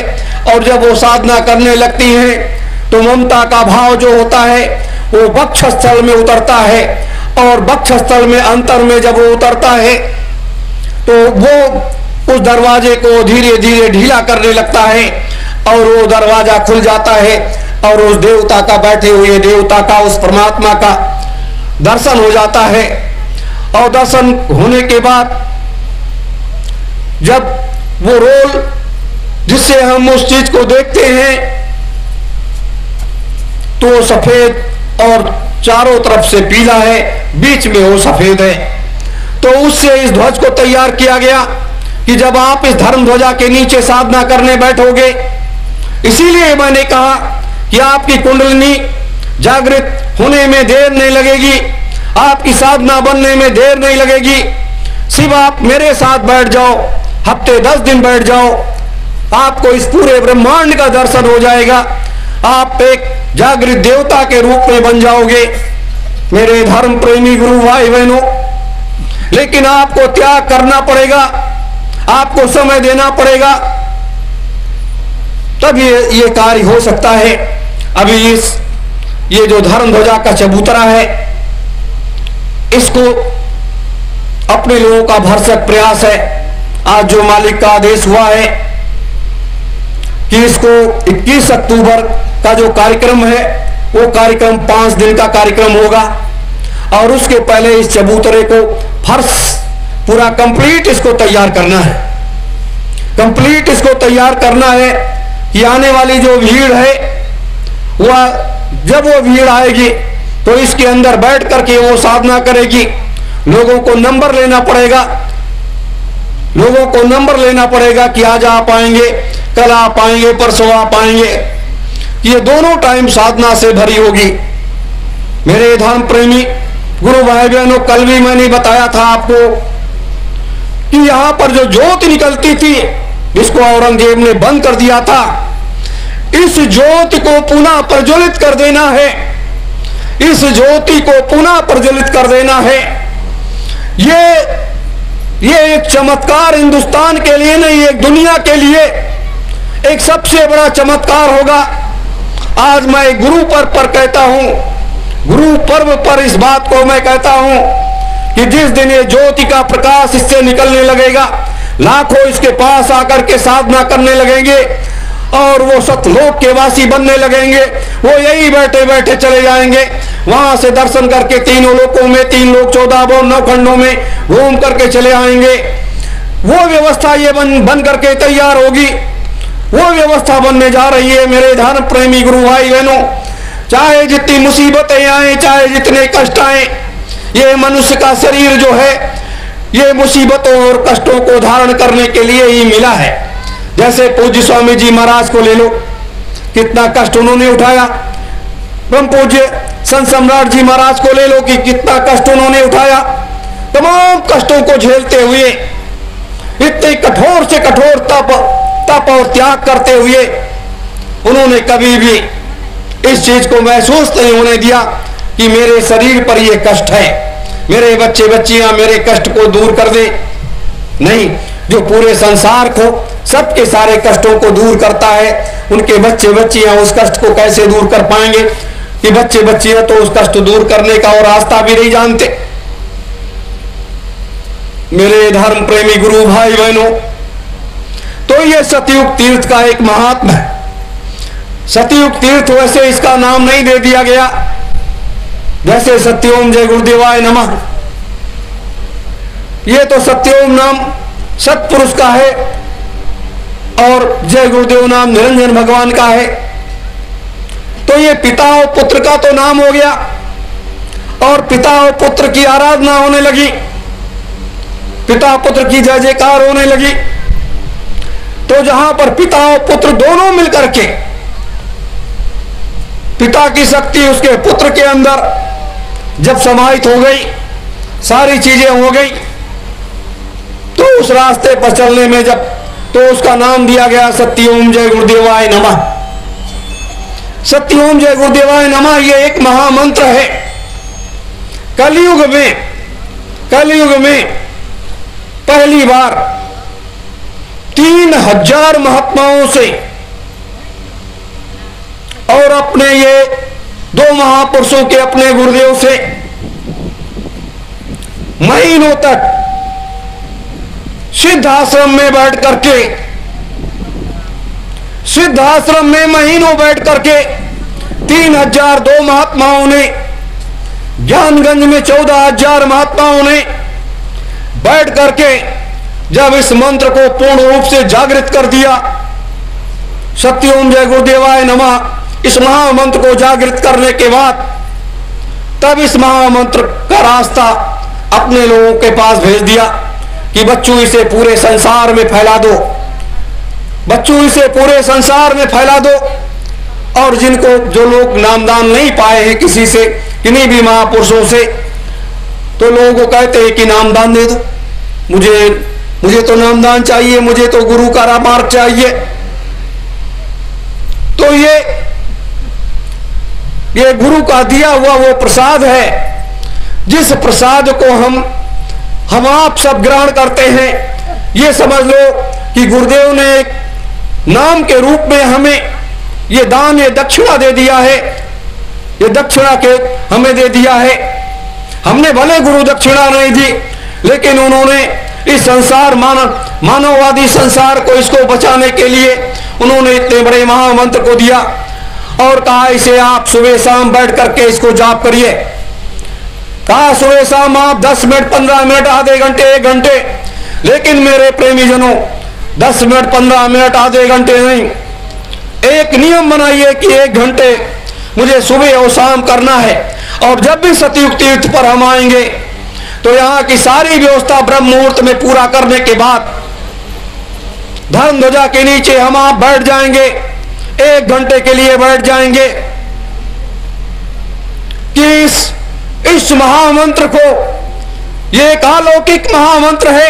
और जब वो साधना करने लगती हैं, तो ममता का भाव जो होता है वो वक्षस्थल में उतरता है। और वक्षस्थल में अंतर में जब वो उतरता है, तो वो उस दरवाजे को धीरे धीरे ढीला करने लगता है और वो दरवाजा खुल जाता है। और उस देवता का, बैठे हुए देवता का, उस परमात्मा का दर्शन हो जाता है। और दर्शन होने के बाद जब वो रोल जिससे हम उस चीज को देखते हैं, तो सफेद और चारों तरफ से पीला है, बीच में वो सफेद है। तो उससे इस ध्वज को तैयार किया गया कि जब आप इस धर्म ध्वजा के नीचे साधना करने बैठोगे, इसीलिए मैंने कहा कि आपकी कुंडलिनी जागृत होने में देर नहीं लगेगी, आपकी साधना बनने में देर नहीं लगेगी। सिर्फ आप मेरे साथ बैठ जाओ, हफ्ते 10 दिन बैठ जाओ, आपको इस पूरे ब्रह्मांड का दर्शन हो जाएगा। आप एक जागृत देवता के रूप में बन जाओगे मेरे धर्म प्रेमी गुरु भाई बहनों। लेकिन आपको त्याग करना पड़ेगा, आपको समय देना पड़ेगा, तब ये कार्य हो सकता है। अभी ये जो धर्म ध्वजा का चबूतरा है, इसको अपने लोगों का भरसक प्रयास है। आज जो मालिक का आदेश हुआ है कि इसको 21 अक्टूबर का जो कार्यक्रम है, वो कार्यक्रम 5 दिन का कार्यक्रम होगा। और उसके पहले इस चबूतरे को फर्श पूरा कंप्लीट इसको तैयार करना है, कंप्लीट इसको तैयार करना है कि आने वाली जो भीड़ है, वह जब वो भीड़ आएगी तो इसके अंदर बैठ करके वो साधना करेगी। लोगों को नंबर लेना पड़ेगा, लोगों को नंबर लेना पड़ेगा कि आज आप आएंगे, कल आप आएंगे, परसों आप आएंगे। ये दोनों टाइम साधना से भरी होगी मेरे धर्म प्रेमी गुरु भाई बहनों। कल भी मैंने बताया था आपको कि यहां पर जो ज्योति निकलती थी, जिसको औरंगजेब ने बंद कर दिया था, इस ज्योति को पुनः प्रज्वलित कर देना है, इस ज्योति को पुनः प्रज्वलित कर देना है। ये एक चमत्कार हिंदुस्तान के लिए नहीं, एक दुनिया के लिए एक सबसे बड़ा चमत्कार होगा। आज मैं गुरु पर्व पर कहता हूं, गुरु पर्व पर इस बात को मैं कहता हूं कि जिस दिन ये ज्योति का प्रकाश इससे निकलने लगेगा, लाखों इसके पास आकर के साधना करने लगेंगे और वो सतलोक के वासी बनने लगेंगे। वो यही बैठे बैठे चले जाएंगे, वहां से दर्शन करके तीनों लोकों में, 3 लोक 14 भुवन 9 खंडों में घूम करके चले आएंगे। वो व्यवस्था ये बन करके तैयार होगी, वो व्यवस्था बनने जा रही है मेरे धर्म प्रेमी गुरु भाई बहनों। चाहे जितनी मुसीबतें आए, चाहे जितने कष्ट आए, ये मनुष्य का शरीर जो है ये मुसीबतों और कष्टों को धारण करने के लिए ही मिला है। जैसे पूज्य स्वामी जी महाराज को ले लो, कितना कष्ट उन्होंने उठाया। ब्रह्म पूज्य संत सम्राट जी महाराज को ले लो कि कितना कष्ट उन्होंने उठाया। तमाम कष्टों को झेलते हुए, इतने कठोर से कठोर तप और त्याग करते हुए उन्होंने कभी भी इस चीज को महसूस नहीं होने दिया कि मेरे शरीर पर यह कष्ट है, मेरे बच्चे बच्चियां मेरे कष्ट को दूर कर दे। नहीं, जो पूरे संसार को, सबके सारे कष्टों को दूर करता है, उनके बच्चे बच्चियां उस कष्ट को कैसे दूर कर पाएंगे कि बच्चे बच्चियां तो उस कष्ट दूर करने का और रास्ता भी नहीं जानते। मेरे धर्म प्रेमी गुरु भाई बहनों, तो ये सतयुग तीर्थ का एक महात्मा है। सतयुग तीर्थ वैसे इसका नाम नहीं दे दिया गया, जैसे सत्योम जय गुरुदेवाय नमः, ये तो सत्योम नाम सत्पुरुष का है और जय गुरुदेव नाम निरंजन भगवान का है। तो ये पिता और पुत्र का तो नाम हो गया और पिता और पुत्र की आराधना होने लगी, पिता पुत्र की जय जयकार होने लगी। तो जहां पर पिता और पुत्र दोनों मिलकर के, पिता की शक्ति उसके पुत्र के अंदर जब समाहित हो गई, सारी चीजें हो गई, तो उस रास्ते पर चलने में जब, तो उसका नाम दिया गया सत्योम जय गुरुदेवाय नमः। सत्योम जय गुरुदेवाय नमः ये एक महामंत्र है। कलयुग में पहली बार 3000 महात्माओं से और अपने ये 2 महापुरुषों के अपने गुरुदेव से महीनों तक सिद्ध आश्रम में बैठ करके, सिद्ध आश्रम में महीनों बैठ करके 3002 महात्माओं ने, ज्ञानगंज में 14000 महात्माओं ने बैठ करके जब इस मंत्र को पूर्ण रूप से जागृत कर दिया, सत्योम जय गुरुदेवाय नमः, इस महामंत्र को जागृत करने के बाद तब इस महामंत्र का रास्ता अपने लोगों के पास भेज दिया कि बच्चों इसे पूरे संसार में फैला दो, बच्चों इसे पूरे संसार में फैला दो। और जिनको, जो लोग नामदान नहीं पाए हैं किसी से, किन्हीं भी महापुरुषों से, तो लोगों को कहते हैं कि नामदान दे दो, मुझे तो नामदान चाहिए, मुझे तो गुरु का मार्ग चाहिए। तो ये गुरु का दिया हुआ वो प्रसाद है, जिस प्रसाद को हम आप सब ग्रहण करते हैं। ये समझ लो कि गुरुदेव ने एक नाम के रूप में हमें ये दान, ये दक्षिणा दे दिया है, ये दक्षिणा के हमें दे दिया है। हमने भले गुरु दक्षिणा नहीं दी, लेकिन उन्होंने इस संसार, मानववादी संसार को, इसको बचाने के लिए उन्होंने इतने बड़े महामंत्र को दिया और कहा इसे आप सुबह शाम बैठ करके इसको जाप करिए। कहा सुबह शाम आप 10 मिनट, 15 मिनट, आधे घंटे, 1 घंटे, लेकिन मेरे प्रेमी जनों 10 मिनट, 15 मिनट, आधे घंटे नहीं, एक नियम बनाइए कि 1 घंटे मुझे सुबह और शाम करना है। और जब भी सतयुग तीर्थ पर हम आएंगे तो यहाँ की सारी व्यवस्था ब्रह्म मुहूर्त में पूरा करने के बाद धर्म ध्वजा के नीचे हम आप बैठ जाएंगे, 1 घंटे के लिए बैठ जाएंगे कि इस महामंत्र को, ये एक अलौकिक महामंत्र है।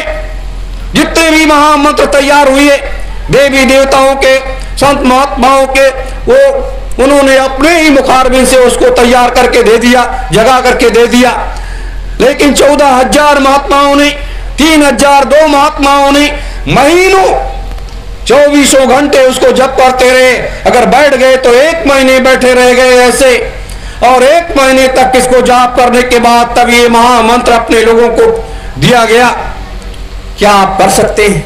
जितने भी महामंत्र तैयार हुए देवी देवताओं के, संत महात्माओं के, वो उन्होंने अपने ही मुखारबिन से उसको तैयार करके दे दिया, जगा करके दे दिया। लेकिन 14000 महात्माओं ने, 3002 महात्माओं ने महीनों 24 घंटे उसको जप करते रहे। अगर बैठ गए तो 1 महीने बैठे रह गए ऐसे, और 1 महीने तक इसको जाप करने के बाद तब ये महामंत्र अपने लोगों को दिया गया। क्या आप कर सकते हैं?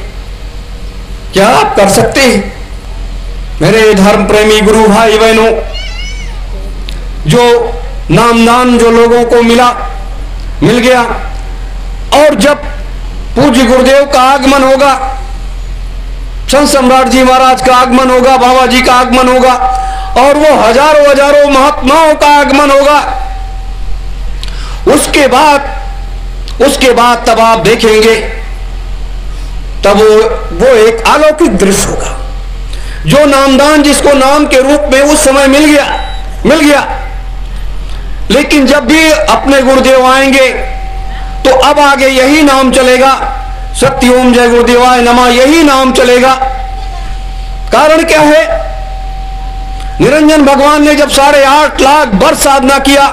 क्या आप कर सकते हैं? मेरे धर्म प्रेमी गुरु भाई बहनों, जो नामदान जो लोगों को मिल गया, और जब पूज्य गुरुदेव का आगमन होगा, संत सम्राट जी महाराज का आगमन होगा, बाबा जी का आगमन होगा, और वो हजारों महात्माओं का आगमन होगा, उसके बाद उसके बाद तब आप देखेंगे, तब वो एक अलौकिक दृश्य होगा। जो नामदान जिसको नाम के रूप में उस समय मिल गया, लेकिन जब भी अपने गुरुदेव आएंगे तो अब आगे यही नाम चलेगा, सत्य ओम जय गुरुदेवाय नमः, यही नाम चलेगा। कारण क्या है? निरंजन भगवान ने जब 8.5 लाख वर्ष साधना किया,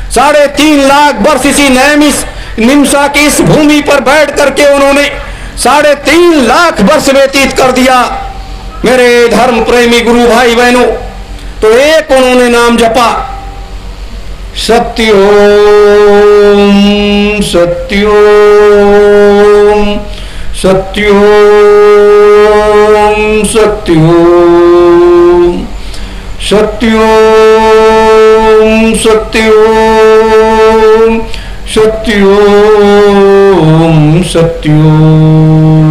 3.5 लाख वर्ष इसी नैमिष निमसा की इस भूमि पर बैठ करके उन्होंने 3.5 लाख वर्ष व्यतीत कर दिया। मेरे धर्म प्रेमी गुरु भाई बहनों, तो एक उन्होंने नाम जपा, सत्योम सत्योम सत्योम सत्योम सत्योम सत्योम सत्योम सत्योम।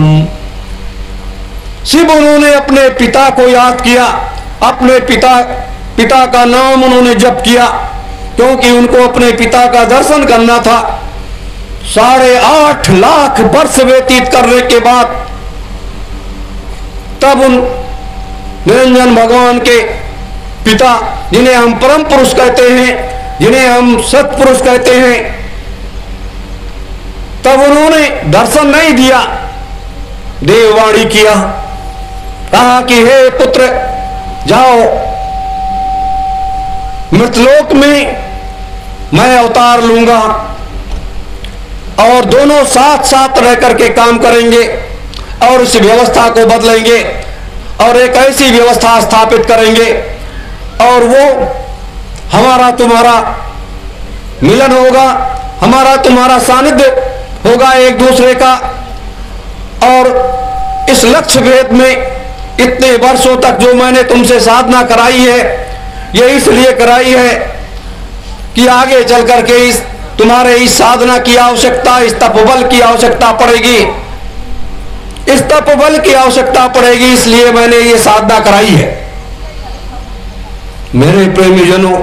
सिर्फ उन्होंने अपने पिता को याद किया, अपने पिता का नाम उन्होंने जप किया, क्योंकि उनको अपने पिता का दर्शन करना था। 8.5 लाख वर्ष व्यतीत करने के बाद तब उन निरंजन भगवान के पिता, जिन्हें हम परम पुरुष कहते हैं, जिन्हें हम सत्पुरुष कहते हैं, तब उन्होंने दर्शन नहीं दिया, देववाणी किया, कहा कि हे पुत्र जाओ, मृतलोक में मैं अवतार लूंगा और दोनों साथ साथ रह करके काम करेंगे और इस व्यवस्था को बदलेंगे और एक ऐसी व्यवस्था स्थापित करेंगे और वो हमारा तुम्हारा मिलन होगा, हमारा तुम्हारा सानिध्य होगा एक दूसरे का। और इस लक्ष्य भेद में इतने वर्षों तक जो मैंने तुमसे साधना कराई है, ये इसलिए कराई है कि आगे चल करके तुम्हारे इस साधना की आवश्यकता, इस तपबल की आवश्यकता पड़ेगी, इस तपबल की आवश्यकता पड़ेगी, इसलिए मैंने ये साधना कराई है। मेरे प्रेमीजनों,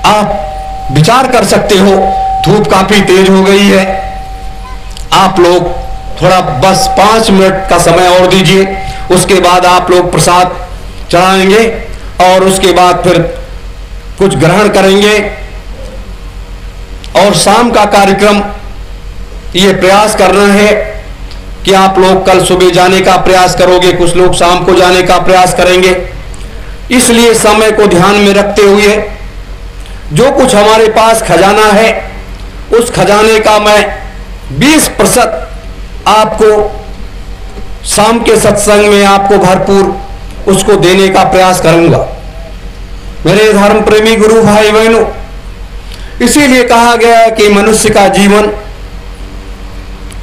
आप विचार कर सकते हो, धूप काफी तेज हो गई है, आप लोग थोड़ा बस 5 मिनट का समय और दीजिए, उसके बाद आप लोग प्रसाद चढ़ाएंगे और उसके बाद फिर कुछ ग्रहण करेंगे। और शाम का कार्यक्रम ये प्रयास करना है कि आप लोग कल सुबह जाने का प्रयास करोगे, कुछ लोग शाम को जाने का प्रयास करेंगे। इसलिए समय को ध्यान में रखते हुए जो कुछ हमारे पास खजाना है, उस खजाने का मैं 20% आपको शाम के सत्संग में आपको भरपूर उसको देने का प्रयास करूंगा। मेरे धर्म प्रेमी गुरु भाई बहनों, इसीलिए कहा गया कि मनुष्य का जीवन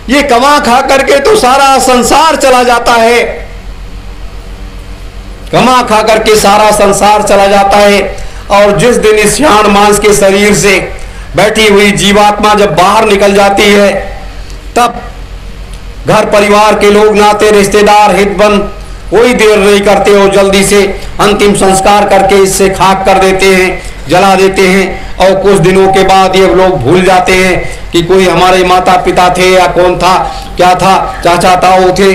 ये कमा खा करके तो सारा संसार चला जाता है, कमा खा करके सारा संसार चला जाता है। और जिस दिन इस याण मांस के शरीर से बैठी हुई जीवात्मा जब बाहर निकल जाती है, तब घर परिवार के लोग, नाते रिश्तेदार, हितबन कोई देर नहीं करते हो, जल्दी से अंतिम संस्कार करके इससे खाक कर देते हैं, जला देते हैं। और कुछ दिनों के बाद ये लोग भूल जाते हैं कि कोई हमारे माता पिता थे या कौन था, क्या था, चाचा ताऊ थे,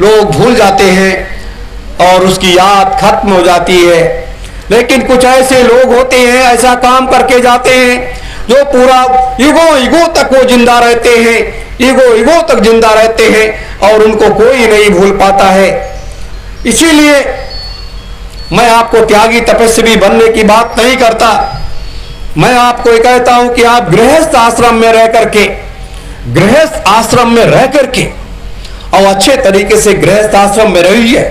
लोग भूल जाते हैं और उसकी याद खत्म हो जाती है। लेकिन कुछ ऐसे लोग होते हैं, ऐसा काम करके जाते हैं जो पूरा ईगो तक वो जिंदा रहते हैं, ईगो तक जिंदा रहते हैं और उनको कोई नहीं भूल पाता है। इसीलिए मैं आपको त्यागी तपस्वी बनने की बात नहीं करता, मैं आपको ये कहता हूं कि आप गृहस्थ आश्रम में रह करके, गृहस्थ आश्रम में रह करके और अच्छे तरीके से गृहस्थ आश्रम में रहिए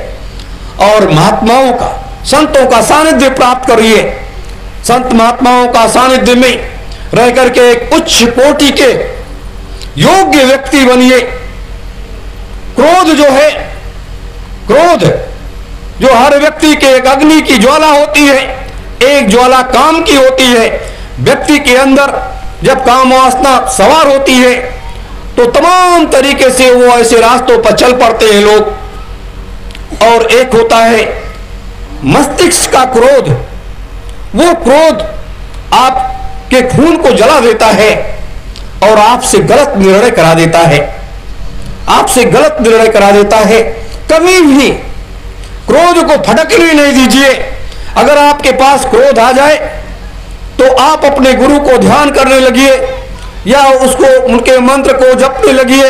और महात्माओं का, संतों का सानिध्य प्राप्त करिए। संत महात्माओं का सानिध्य में रह करके एक उच्च कोटि के योग्य व्यक्ति बनिए। क्रोध जो है, क्रोध जो हर व्यक्ति के एक अग्नि की ज्वाला होती है, एक ज्वाला काम की होती है। व्यक्ति के अंदर जब काम वासना सवार होती है तो तमाम तरीके से वो ऐसे रास्तों पर चल पड़ते हैं लोग। और एक होता है मस्तिष्क का क्रोध, वो क्रोध आपके खून को जला देता है और आपसे गलत निर्णय करा देता है, आपसे गलत निर्णय करा देता है। कभी भी क्रोध को फटकने नहीं दीजिए। अगर आपके पास क्रोध आ जाए तो आप अपने गुरु को ध्यान करने लगिए, या उसको उनके मंत्र को जपने लगिए,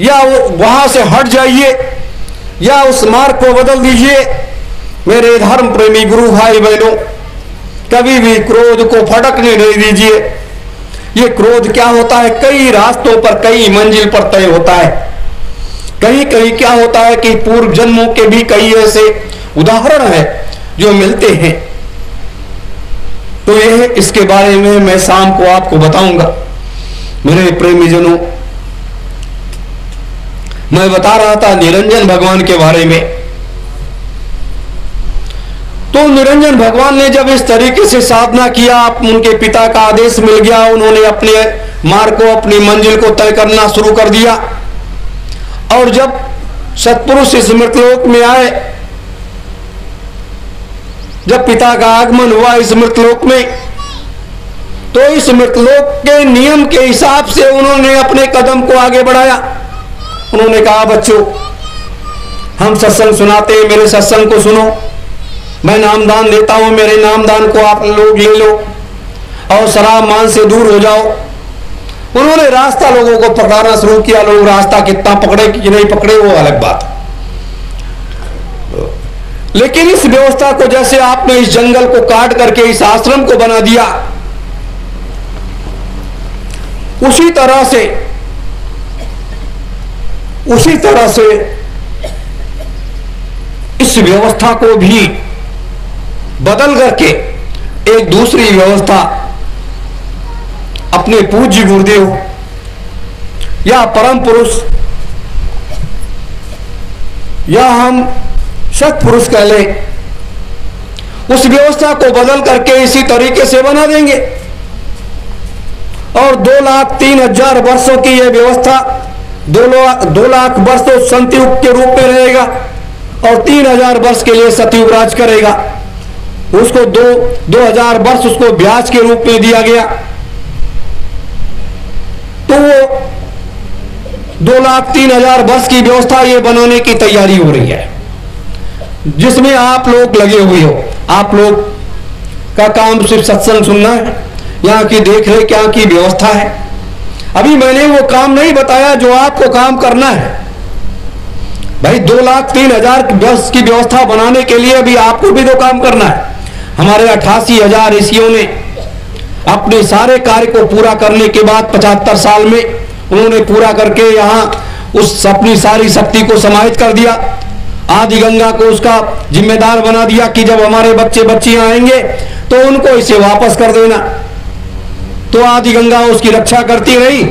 या वहां से हट जाइए, या उस मार्ग को बदल दीजिए। मेरे धर्म प्रेमी गुरु भाई बहनों, कभी भी क्रोध को फटकने नहीं दीजिए। ये क्रोध क्या होता है, कई रास्तों पर, कई मंजिल पर तय होता है। कहीं कहीं क्या होता है कि पूर्व जन्मों के भी कई ऐसे उदाहरण है जो मिलते हैं। तो यह इसके बारे में मैं शाम को आपको बताऊंगा। मेरे प्रेमी जनों, मैं बता रहा था निरंजन भगवान के बारे में। तो निरंजन भगवान ने जब इस तरीके से साधना किया, उनके पिता का आदेश मिल गया, उन्होंने अपने मार्ग को, अपनी मंजिल को तय करना शुरू कर दिया। और जब सत्पुरुष इस मृतलोक में आए, जब पिता का आगमन हुआ इस मृतलोक में, तो इस मृतलोक के नियम के हिसाब से उन्होंने अपने कदम को आगे बढ़ाया। उन्होंने कहा, बच्चों हम सत्संग सुनाते हैं, मेरे सत्संग को सुनो, मैं नामदान देता हूं, मेरे नामदान को आप लोग ले लो और शराब मान से दूर हो जाओ। उन्होंने रास्ता लोगों को पकड़ाना शुरू किया। लोग रास्ता कितना पकड़े कि नहीं पकड़े वो अलग बात, लेकिन इस व्यवस्था को जैसे आपने इस जंगल को काट करके इस आश्रम को बना दिया, उसी तरह से इस व्यवस्था को भी बदल करके एक दूसरी व्यवस्था अपने पूज्य गुरुदेव या परम पुरुष या हम सत्पुरुष कह लें, उस व्यवस्था को बदल करके इसी तरीके से बना देंगे। और 2,03,000 वर्षों की यह व्यवस्था 2 लाख वर्ष तो संतयुग के रूप में रहेगा और 3,000 वर्ष के लिए सतयुग राज करेगा। उसको 2,000 वर्ष उसको ब्याज के रूप में दिया गया। तो वो 2,03,000 वर्ष की व्यवस्था ये बनाने की तैयारी हो रही है, जिसमें आप लोग लगे हुए हो। आप लोग का काम सिर्फ सत्संग सुनना है, यहाँ की देख रेख, यहाँ की व्यवस्था है। अभी मैंने वो काम नहीं बताया जो आपको काम करना है। भाई 2,03,000 वर्ष की व्यवस्था बनाने के लिए अभी आपको भी तो काम करना है। हमारे 88,000 ऋषियों ने अपने सारे कार्य को पूरा करने के बाद 75 साल में उन्होंने पूरा करके यहाँ उस अपनी सारी शक्ति को समाहित कर दिया। आदि गंगा को उसका जिम्मेदार बना दिया कि जब हमारे बच्चे बच्चियां आएंगे तो उनको इसे वापस कर देना। तो आदि गंगा उसकी रक्षा करती रही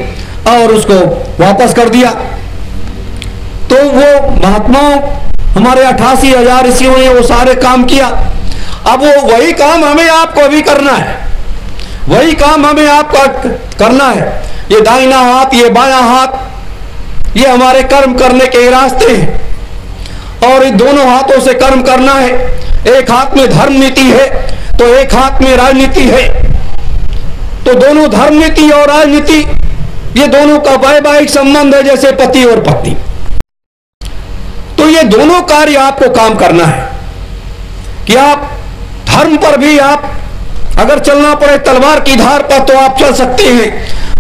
और उसको वापस कर दिया। तो वो महात्माओं, हमारे 88,000 ऋषियों ने वो सारे काम किया। अब वो वही काम हमें आपको अभी करना है, वही काम हमें आपका करना है। ये दाहिना हाथ, ये बायां हाथ, ये हमारे कर्म करने के रास्ते हैं और इन दोनों हाथों से कर्म करना है। एक हाथ में धर्म नीति है तो एक हाथ में राजनीति है। तो दोनों धर्म नीति और राजनीति, ये दोनों का वैवाहिक संबंध है, जैसे पति और पत्नी। तो ये दोनों कार्य आपको काम करना है कि आप धर्म पर भी आप अगर चलना पड़े तलवार की धार पर तो आप चल सकते हैं,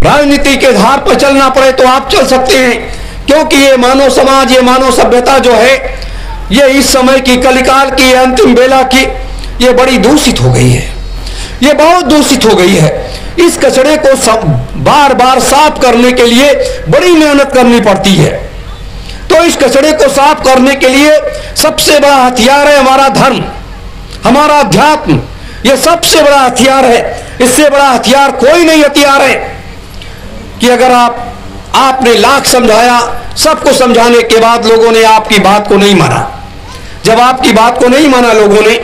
राजनीति के धार पर चलना पड़े तो आप चल सकते हैं। क्योंकि ये मानव समाज, ये मानव सभ्यता जो है, ये इस समय की कलिकाल की अंतिम बेला की ये बड़ी दूषित हो गई है, ये बहुत दूषित हो गई है। इस कचरे को बार बार साफ करने के लिए बड़ी मेहनत करनी पड़ती है। तो इस कचरे को साफ करने के लिए सबसे बड़ा हथियार है हमारा धर्म, हमारा अध्यात्म। ये सबसे बड़ा हथियार है, इससे बड़ा हथियार कोई नहीं हथियार है। कि अगर आपने लाख समझाया, सबको समझाने के बाद लोगों ने आपकी बात को नहीं माना, जब आपकी बात को नहीं माना लोगों ने,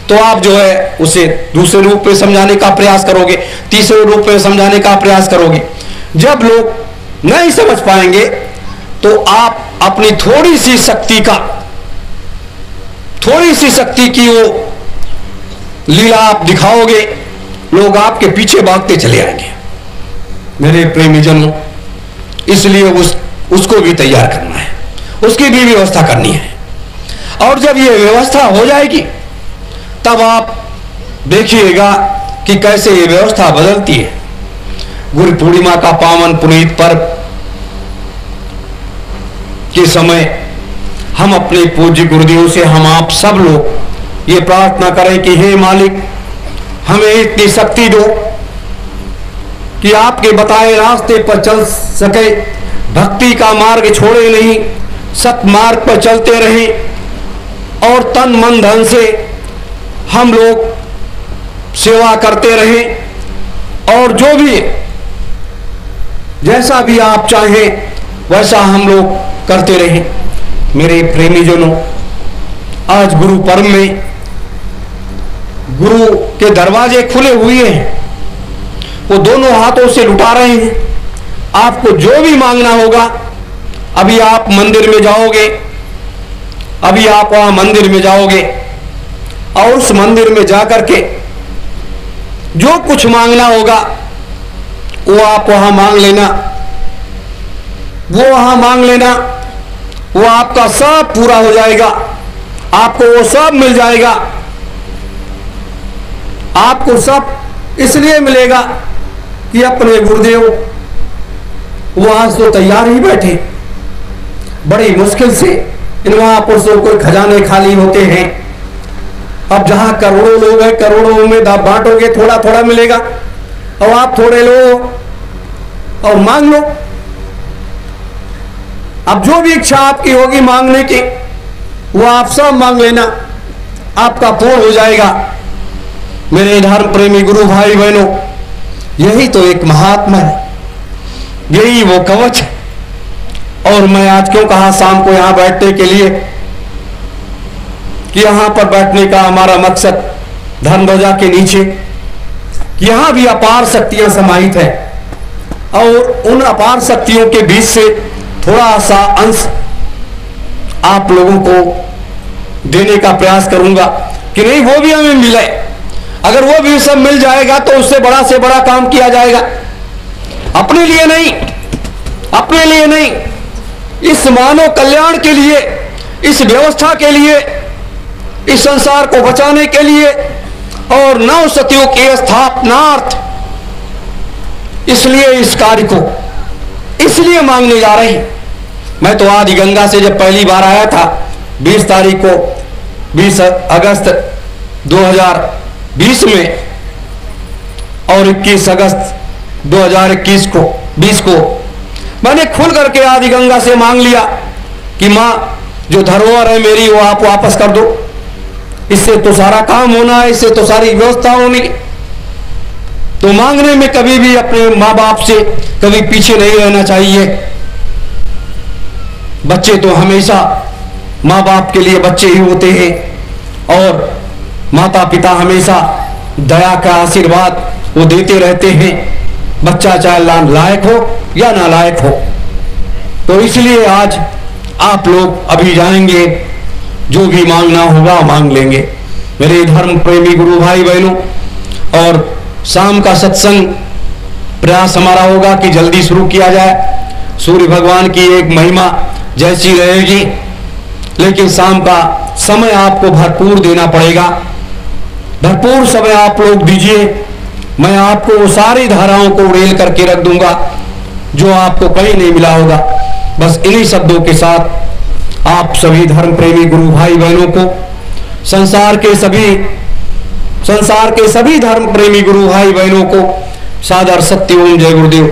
तो आप जो है उसे दूसरे रूप में समझाने का प्रयास करोगे, तीसरे रूप में समझाने का प्रयास करोगे। जब लोग नहीं समझ पाएंगे तो आप अपनी थोड़ी सी शक्ति की वो लीला आप दिखाओगे, लोग आपके पीछे भागते चले आएंगे। मेरे प्रेमी जनों, इसलिए उसको भी तैयार करना है, उसकी भी व्यवस्था करनी है। और जब ये व्यवस्था हो जाएगी तब आप देखिएगा कि कैसे ये व्यवस्था बदलती है। गुरु पूर्णिमा का पावन पुनीत पर्व के समय हम अपने पूज्य गुरुदेव से, हम आप सब लोग ये प्रार्थना करें कि हे मालिक, हमें इतनी शक्ति दो कि आपके बताए रास्ते पर चल सके, भक्ति का मार्ग छोड़े नहीं, सत मार्ग पर चलते रहें और तन मन धन से हम लोग सेवा करते रहें और जो भी जैसा भी आप चाहें वैसा हम लोग करते रहें। मेरे प्रेमी जनों, आज गुरु पर्व में गुरु के दरवाजे खुले हुए हैं, वो दोनों हाथों से लुटा रहे हैं। आपको जो भी मांगना होगा, अभी आप मंदिर में जाओगे, अभी आप वहां मंदिर में जाओगे और उस मंदिर में जाकर के जो कुछ मांगना होगा वो आप वहां मांग लेना, वो वहां मांग लेना, वो आपका सब पूरा हो जाएगा, आपको वो सब मिल जाएगा। आपको सब इसलिए मिलेगा कि अपने गुरुदेव वो आज तो तैयार ही बैठे, बड़ी मुश्किल से इन महापुरुषों को खजाने खाली होते हैं। अब जहां करोड़ों लोग हैं, करोड़ों में बांटोगे, थोड़ा थोड़ा मिलेगा, और आप थोड़े लो और मांग लो। अब जो भी इच्छा आपकी होगी मांगने की, वो आप सब मांग लेना, आपका पूर्ण हो जाएगा। मेरे धर्म प्रेमी गुरु भाई बहनों, यही तो एक महात्मा है, यही वो कवच है। और मैं आज क्यों कहा शाम को यहां बैठने के लिए, कि यहां पर बैठने का हमारा मकसद धर्म ध्वजा के नीचे, यहां भी अपार शक्तियां समाहित है और उन अपार शक्तियों के बीच से थोड़ा सा अंश आप लोगों को देने का प्रयास करूंगा कि नहीं वो भी हमें मिले। अगर वो भी सब मिल जाएगा तो उससे बड़ा से बड़ा काम किया जाएगा। अपने लिए नहीं, अपने लिए नहीं, इस मानव कल्याण के लिए, इस व्यवस्था के लिए, इस संसार को बचाने के लिए और नव सतियों के स्थापनार्थ, इसलिए इस कार्य को इसलिए मांगने जा रहे हैं। मैं तो आदि गंगा से जब पहली बार आया था 20 तारीख को, 20 अगस्त 2020 में और 21 अगस्त 2021 को 20 को मैंने खुल करके आदि गंगा से मांग लिया कि मां, जो धरोहर है मेरी वो आप वापस कर दो। इससे तो सारा काम होना है, इससे तो सारी व्यवस्था होनी। तो मांगने में कभी भी अपने माँ बाप से कभी पीछे नहीं रहना चाहिए। बच्चे तो हमेशा माँ बाप के लिए बच्चे ही होते हैं और माता पिता हमेशा दया का आशीर्वाद वो देते रहते हैं, बच्चा चाहे लायक हो या नालायक हो। तो इसलिए आज आप लोग अभी जाएंगे, जो भी मांगना होगा मांग लेंगे। मेरे धर्म प्रेमी गुरु भाई बहनों, और शाम का सत्संग प्रयास हमारा होगा कि जल्दी शुरू किया जाए। सूर्य भगवान की एक महिमा जैसी रहेगी, लेकिन शाम का समय आपको भरपूर देना पड़ेगा। भरपूर समय आप लोग दीजिए, मैं आपको वो सारी धाराओं को उड़ेल करके रख दूंगा जो आपको कहीं नहीं मिला होगा। बस इन्हीं शब्दों के साथ आप सभी धर्म प्रेमी गुरु भाई बहनों को, संसार के सभी धर्म प्रेमी गुरु भाई बहनों को सादर सत्य ओम जय गुरुदेव।